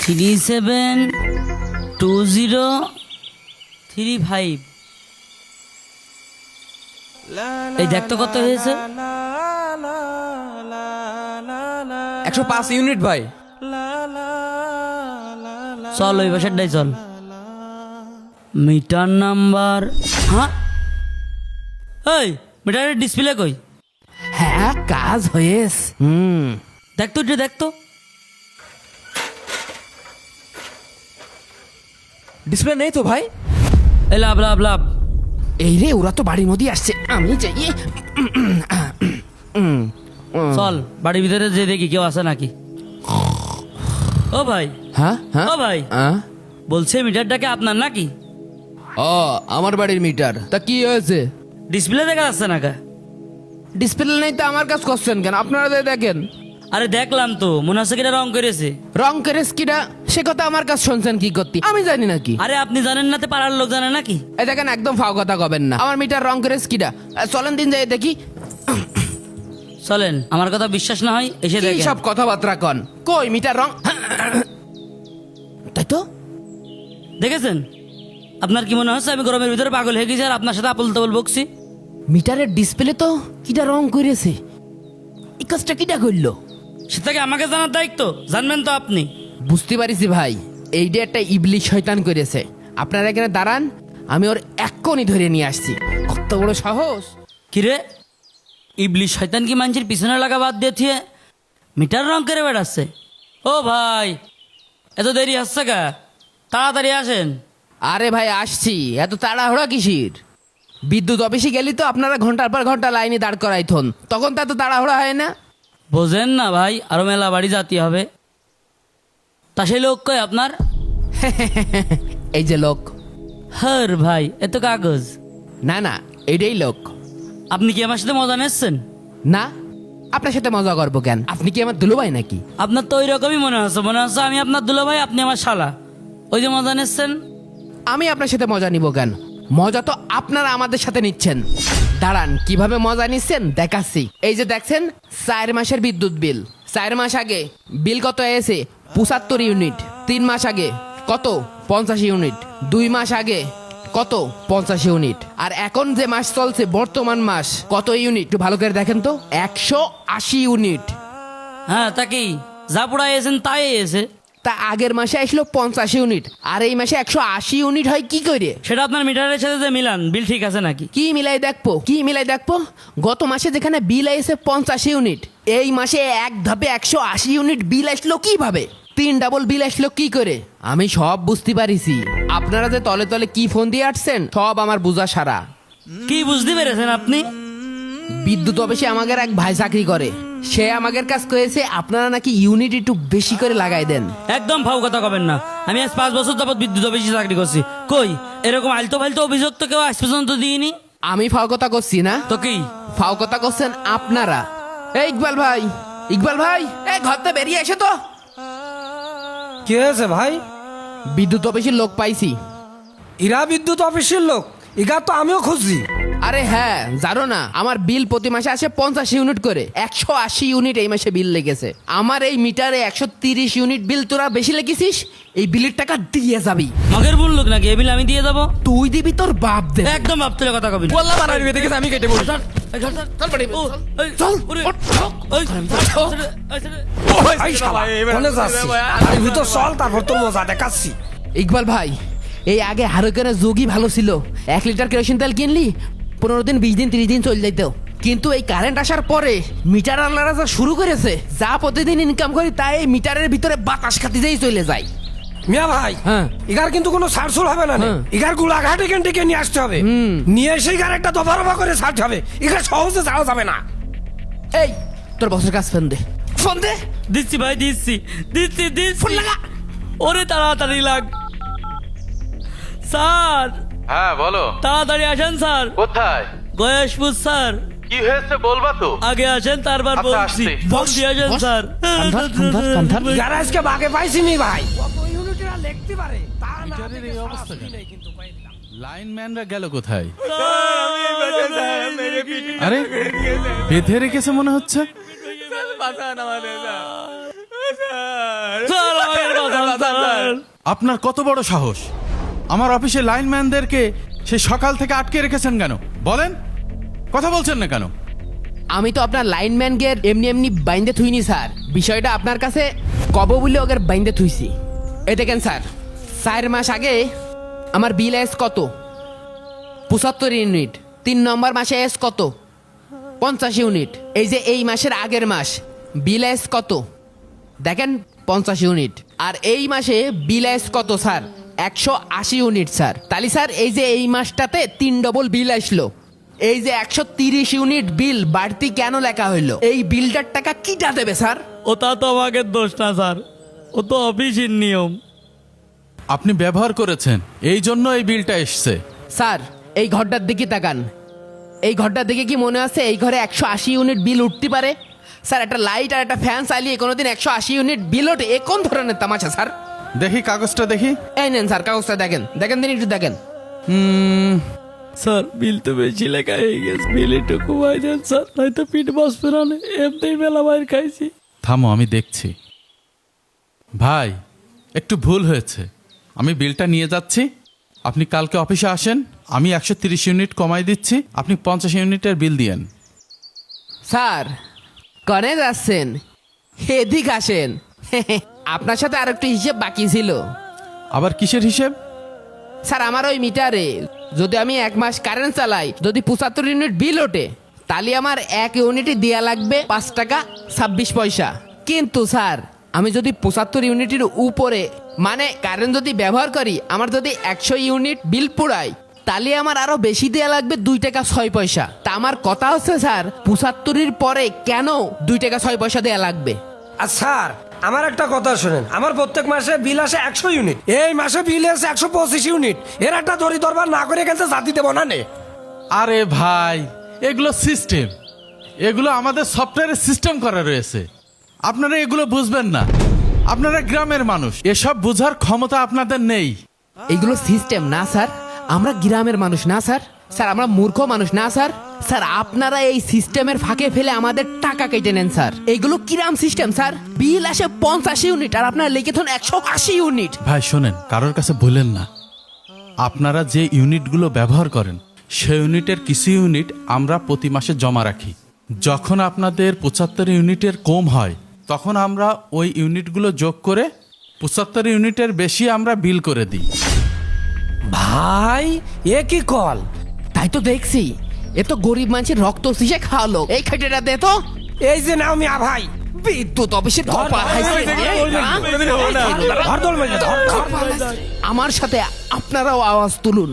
372035। এই দেখ তো কত হয়েছে। 105 ইউনিট ভাই। চল ওই বাসারটাই চল। মিটার নাম্বার, হ্যাঁ এই মিটারের ডিসপ্লে কই? হ্যাঁ কাজ হয়েছে। দেখ তো একটু দেখ তো। ডিসপ্লে নেই তো ভাই। এই লাভ লাভ লাভ। এই রে ওরা তো বাড়ির মধ্যেই আসছে, আমি যাই। চল বাড়ির ভিতরে যে দেখি কেউ আছে নাকি। ও ভাই, হ্যাঁ হ্যাঁ ও ভাই, হ্যাঁ? বলছে মিটারটাকে আপনার নাকি? ও আমার বাড়ির মিটার, তা কি হয়েছে? ডিসপ্লে দেখা যাচ্ছে না কা? ডিসপ্লে নেই তো আমার কাজ করছেন কেন? আপনারা তো দেখেন। আরে দেখলাম তো, মনে হচ্ছে কিটা রং করেছে। রং করেস কিটা সে কথা আমার কাজ শুনছেন কি করতে? আমি জানি নাকি? আরে আপনি জানেন না তো পাড়ার লোক জানে নাকি? এই দেখেন একদম ফাও কথা কবেন না। আমার মিটার রং করেস কিটা? চলেন দিন যাই দেখি। চলেন, আমার কথা বিশ্বাস না হয় এসে কি দেখেন। সব কথাবার্তা কন? কই মিটার রং? তাই তো। দেখেছেন? আপনার কি মনে হচ্ছে আমি গরমের ভিতরে পাগল হয়ে গেছি আর আপনার সাথে আপল তাবল বকছি? মিটারের ডিসপ্লে তো কিটা রং করেছে, এই কাজটা কিটা করলো? সেটাকে আমাকে জানার দায়িত্ব, জানবেন তো আপনি। বুঝতে পারিছি ভাই, এইটা একটা ইবলিশ শয়তান করেছে। আপনারা এখানে দাঁড়ান, আমি ওর এক্ষুনি ধরে নিয়ে আসছি। কত বড় সাহস! কিরে, ইবলিশ শয়তান কি মানুষের পিছনে লাগা বাদ দিয়ে থিয়ে মিটার রং করে বেড়াচ্ছে? ও ভাই, এত দেরি হচ্ছে কা? তাড়াতাড়ি আসেন। আরে ভাই আসছি, এত তাড়াহুড়া কিসির? বিদ্যুৎ অফিসে গেলি তো আপনারা ঘন্টার পর ঘন্টা লাইনে দাঁড় করাইথন, তখন তো এত তাড়াহুড়া হয় না। বোঝেন না ভাই, আরো মেলা বাড়ি যেতে হবে। তা সেই লোক কই আপনার? এই যে লোক। হর ভাই, এত কাগজ। না না, এইটাই লোক। আপনি কি আমার সাথে মজা নিচ্ছেন? না, আপনার সাথে মজা করবো কেন? আপনি কি আমার দুলুভাই নাকি? আপনার তো ওই রকমই মনে হচ্ছে, মনে হচ্ছে আমি আপনার দুলা ভাই, আপনি আমার শালা। ওই যে মজা নিচ্ছেন। আমি আপনার সাথে মজা নিব কেন? মজা তো আপনারা আমাদের সাথে নিচ্ছেন। দাঁড়ান, কিভাবে মজা নিচ্ছেন দেখাচ্ছি। এই যে দেখছেন 4 মাসের বিদ্যুৎ বিল। 4 মাস আগে বিল কত এসে? 75 ইউনিট। 3 মাস আগে কত? 50 ইউনিট। 2 মাস আগে কত? 50 ইউনিট। আর এখন যে মাস চলছে, বর্তমান মাস, কত ইউনিট একটু ভালো করে দেখেন তো? 180 ইউনিট। হ্যাঁ, তা কি যা পড়া এসেন তাই এসে? তা আগের মাসে আসলো 50 ইউনিট, আর এই মাসে 180 ইউনিট হয় কি করে? সেটা আপনার মিটারের সাথে যে মিলান, বিল ঠিক আছে নাকি? কি মিলাই দেখবো, কি মিলাই দেখবো? গত মাসে যেখানে বিল এসে 50 ইউনিট, এই মাসে এক ধাপে 180 ইউনিট বিল আসলো কিভাবে? 3 ডাবল বিল আসলো কি করে? আমি সব বুঝতে পারিছি। আপনারা যে তলে তলে কি ফোন দিয়ে আসছেন, সব আমার বুঝা সারা। কি বুঝতে পেরেছেন আপনি? বিদ্যুৎ অফিসে আমাদের এক ভাই চাকরি করে, সে আমাদের কাজ করেছে আপনারা নাকি ইউনিট একটু বেশি করে লাগাই দেন। একদম ফাউ কথা কবেন না। আমি আজ 5 বছর যাবত বিদ্যুৎ অফিসে চাকরি করছি। কই এরকম আলতো ফালতো অভিযোগ তো কেউ আজ পর্যন্ত দিইনি। আমি ফাও কথা করছি না তো কি? ফাও কথা করছেন আপনারা। এই ইকবাল ভাই, ইকবাল ভাই, এই ঘর থেকে বেরিয়ে এসে তো। কি হয়েছে ভাই? বিদ্যুৎ অফিসের লোক পাইছি। ইরা বিদ্যুৎ অফিসের লোক? ইগা তো আমিও খুঁজছি। আরে হ্যাঁ, জানো না আমার বিল প্রতি মাসে আসে 50 ইউনিট করে। 180 ইউনিট এই মাসে বিল লেগেছে। আমার এই মিটারে 130 ইউনিট বিল তোরা বেশি লেগেছিস, এই বিলের টাকা দিয়ে যাবি। মগের ভুল লোক নাকি? এ বিল আমি দিয়ে যাবো? তুই দিবি, তোর বাপ দেবে। একদম ভাব তুলে কথা কবি। বললাম আর আরবি দেখে আমি কেটে বলি। চল বাড়ি, চল, ওঠ, এই শালা, কোনে যাচ্ছি? বাড়ির ভিতর চল, তারপর তোর মজা দেখাচ্ছি। ইকবাল ভাই, এই আগে হারুকেনের যোগই ভালো ছিল। 1 লিটার কেরোসিন তেল কিনলি 15 দিন, 20 দিন, 30 দিন চলে যাইত। কিন্তু এই কারেন্ট আসার পরে মিটার আলাদা যা শুরু করেছে, যা প্রতিদিন ইনকাম করি তাই এই মিটারের ভিতরে বাতাস খাতি যেই চলে যায়। মিয়া ভাই, হ্যাঁ। ইগার কিন্তু কোনো ছাড়ছুল হবে না। হ্যাঁ। ইগার গুলা ঘাটে ডেকে নিয়ে আসতে হবে। নিয়ে এসে ইগার একটা দফা রফা করে ছাড়তে হবে। ইগার সহজে যাওয়া যাবে না। এই তোর বসের কাছে ফোন দে, ফোন দে। দিচ্ছি ভাই, দিচ্ছি দিচ্ছি দিচ্ছি। ফোন লাগা। ওরে তাড়াতাড়ি লাগ। স্যার, হ্যাঁ বলো। তাড়াতাড়ি আসেন স্যার। কোথায়? গয়েশপুর স্যার। কি হয়েছে বলবা তো? আগে আসেন, তারপর আচ্ছা, বলছি। আসছি। বস দিয়ে আসেন বস। স্যার। কান্ধার। ইগার আজকে বাগে পাইছি নি ভাই। কত ইউনিটেরা লিখতে পারে তা না। এই অবস্থা কিন্তু লাইনম্যানরা গেল কোথায়? আরে বেঁধে রেখেছে মনে হচ্ছে। স্যার আমাকে বাঁচান, স্যার। আপনার কত বড় সাহস আমার অফিসে লাইনম্যানদেরকে সে সকাল থেকে আটকে রেখেছেন কেন বলেন, কথা বলছেন না কেন? আমি তো আপনার লাইনম্যান গের এমনি এমনি বাইন্দে থুইনি স্যার, বিষয়টা আপনার কাছে কব বলে ওকে বাইন্দে থুইছি। এই দেখেন স্যার, 4 মাস আগে আমার বিল এস কত? 75 ইউনিট। 3 নম্বর মাসে এস কত? 50 ইউনিট। এই যে এই মাসের আগের মাস বিল এস কত? দেখেন 50 ইউনিট। আর এই মাসে বিল এস কত স্যার? 180 unit sir. তাহলে স্যার এই যে এই মাসটাতে 3 ডবল বিল আসলো। এই যে 130 ইউনিট বিল বাড়তি কেন লেখা হইলো? এই বিলটার টাকা কিটা দেবে স্যার? ওটা তো আমাকে দোষ না স্যার, ও তো অফিসের নিয়ম। আপনি ব্যবহার করেছেন এই জন্য এই বিলটা এসছে। স্যার এই ঘরটার দিকে তাকান, এই ঘরটার দিকে কি মনে আছে এই ঘরে 180 ইউনিট বিল উঠতে পারে? স্যার একটা লাইট আর একটা ফ্যান চালিয়ে কোনোদিন 180 ইউনিট বিল ওঠে? এ কোন ধরনের তামাশা স্যার? দেখি কাগজটা দেখি। এই নেন স্যার কাগজটা দেখেন, দেখেন দিন একটু দেখেন। স্যার বিল তো বেশি লেখা হয়ে গেছে, বিল একটু কমাই দেন স্যার, নয়তো পিঠ বসবে না, এমনি মেলা বাইর খাইছি। থামো আমি দেখছি। ভাই একটু ভুল হয়েছে, আমি বিলটা নিয়ে যাচ্ছি, আপনি কালকে অফিসে আসেন, আমি 130 ইউনিট কমাই দিচ্ছি, আপনি 50 ইউনিটের বিল দিয়েন। স্যার কনে যাচ্ছেন? এদিক আসেন। আপনার সাথে আর একটু হিসেব বাকি ছিল। আবার কিসের হিসেব? স্যার আমার ওই মিটারে যদি আমি 1 মাস কারেন্ট চালাই, যদি 75 ইউনিট বিল ওঠে, তাহলে আমার 1 ইউনিটে দেয়া লাগবে 5 টাকা 26 পয়সা। কিন্তু স্যার আমি যদি 75 ইউনিটের উপরে মানে কারেন্ট যদি ব্যবহার করি, আমার যদি 100 ইউনিট বিল পোড়াই, তাহলে আমার আরো বেশি দেয়া লাগবে 2 টাকা 6 পয়সা। তা আমার কথা হচ্ছে স্যার 75-এর পরে কেন 2 টাকা 6 পয়সা দেয়া লাগবে? আর স্যার আমার একটা কথা শোনেন, আমার প্রত্যেক মাসে বিল আসে 100 ইউনিট, এই মাসে বিল আসে 125 ইউনিট। এর একটা দড়ি দরবার না করে এখানে জাতি দেবো না নে। আরে ভাই এগুলো সিস্টেম, এগুলো আমাদের সফটওয়্যারের সিস্টেম করা রয়েছে, আপনারা এগুলো বুঝবেন না, আপনারা গ্রামের মানুষ, এসব বোঝার ক্ষমতা আপনাদের নেই। এগুলো সিস্টেম না স্যার, আমরা গ্রামের মানুষ না স্যার, স্যার আমরা মূর্খ মানুষ না স্যার। স্যার আপনারা এই সিস্টেমের ফাঁকে ফেলে আমাদের টাকা কেটে নেন স্যার। এগুলো কিরাম সিস্টেম স্যার? বিল আসে 50 ইউনিট আর আপনারা লিখে থন 180 ইউনিট। ভাই শোনেন, কারোর কাছে বলেন না, আপনারা যে ইউনিটগুলো ব্যবহার করেন সেই ইউনিটের কিছু ইউনিট আমরা প্রতি মাসে জমা রাখি। যখন আপনাদের 75 ইউনিটের কম হয়, তখন আমরা ওই ইউনিটগুলো যোগ করে 75 ইউনিটের বেশি আমরা বিল করে দিই। ভাই এ কি কল? তাই তো দেখছি, এ তো গরিব মানুষের রক্ত শিশে খাওয়ালো। এই খাইটেটা দে তো। এই যে নাও মিয়া ভাই, বিদ্যুৎ অফিসের কপাল হাইছে। ধর দোল মেরে ধর। আমার সাথে আপনারাও আওয়াজ তুলুন।